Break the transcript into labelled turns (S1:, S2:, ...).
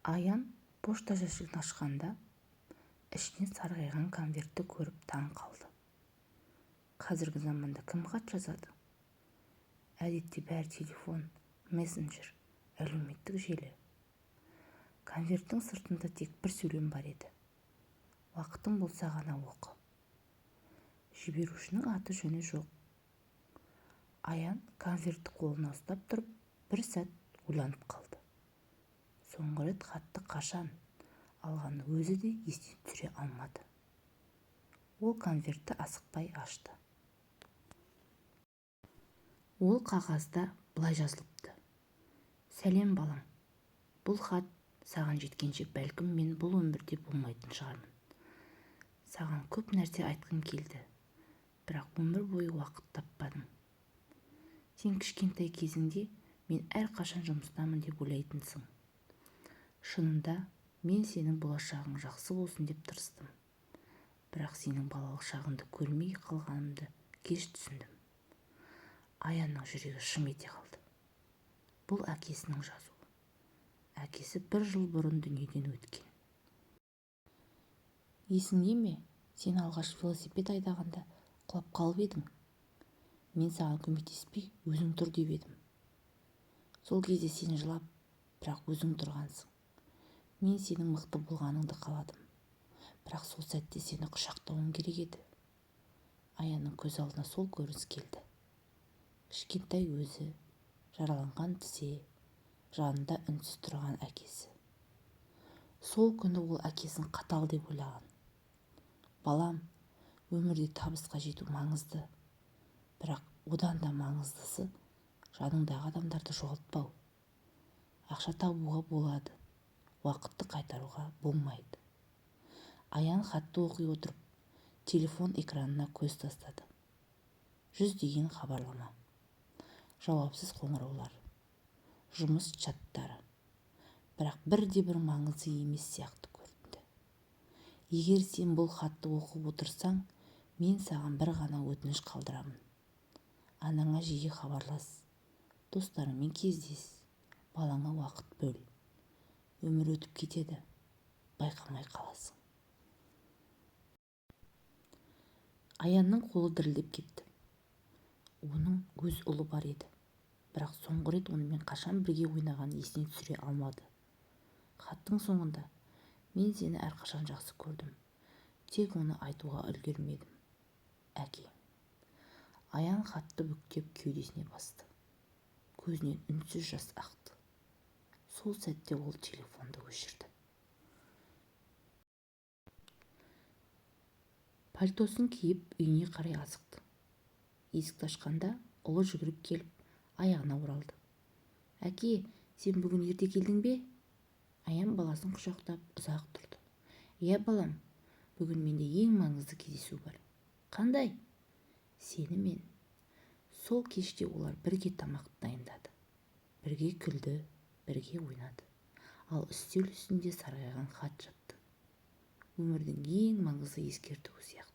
S1: Аян пошта жәшігін ашқанда ішінен сарғайған конвертті көріп таң қалды. Қазіргі заманда кім хат жазады? Әдетте бәрі телефон, мессенджер, әлеуметтік желі. Конверттің сыртында тек бір сөйлем бар еді. Уақытың болса ғана оқы. Жіберушінің аты жөні жоқ. Аян конвертті қолына ұстап тұрып, бір сәт ойланып қалды. Соңғы рет хатты қашан алғанын өзі де есіне түсіре алмады. Ол конвертті асықпай ашты. Ол қағазда былай жазылыпты: «Сәлем балам, бұл хат саған жеткенше бәлкім мен бұл өмірде болмайтын шығармын. Саған көп нәрсе айтқым келді, бірақ өмір бойы уақыт таппадым. Сен кішкентай кезіңде мен әрқашан жұмыстамын деп ойлайтынсың. Шынында мен сенің болашағың жақсы болсын деп тырыстым. Бірақ сенің балалық шағыңды көрмей қалғанымды кеш түсіндім». Аянның жүрегі шым ете қалды. Бұл әкесінің жазуы. Әкесі 1 жыл бұрын дүниеден өткен. «Есіңде ме, сен алғаш велосипед айдағанда құлап қалып едің. Мен саған көмектеспей өзің тұр деп едім. Сол кезде сен жылап, бірақ өзің тұрғансың. Мен сенің мықты болғаныңды қаладым. Бірақ сол сәтте сені құшақтауым керек еді». Аянның көз алдына сол көрініс келді. Кішкентай өзі, жараланған тізе, жанында үнсіз тұрған әкесі. Сол күні ол әкесін қатал деп ойлаған. «Балам, өмірде табысқа жету маңызды. Бірақ одан да маңыздысы жаныңдағы адамдарды жоғалтпау. Ақша табуға болады, уақытты қайтаруға болмайды». Аян хатты оқи отырып, телефон экранына көз тастады. 100 хабарлама, жауапсыз қоңыраулар, жұмыс чаттары. Бірақ бірде-бір маңызды емес сияқты көрінді. «Егер сен бұл хатты оқып отырсаң, мен саған бір ғана өтініш қалдырамын. Анаңа жиі хабарлас, достарыңмен кездес, балаңа уақыт бөл. Өмір өтіп кетеді, байқамай қаласың». Аянның қолы дірілдеп кетті. Оның өз ұлы бар еді, бірақ соңғы рет онымен қашан бірге ойнағанын есіне түсіре алмады. Хаттың соңында: «Мен сені әрқашан жақсы көрдім, тек оны айтуға үлгермедім. Әке». Аян хатты бүктеп кеудесіне басты. Көзінен үнсіз жас ақты. Сол сәтте ол телефонды өшірді. Пальтосын киіп үйіне қарай асықты. Есікті ашқанда ұлы жүгіріп келіп аяғына оралды. «Әке, сен бүгін ерте келдің бе?» Аян баласын құшақтап ұзақ тұрды. «Иә балам, бүгін менде ең маңызды кездесу бар». «Қандай?» «Сені мен». Сол кеште олар бірге тамақ дайындады. Бірге күлді, бірге ойнады. Ал үстел үстінде сарғайған хат жатты. Өмірдің ең маңызды ескертуі сияқты.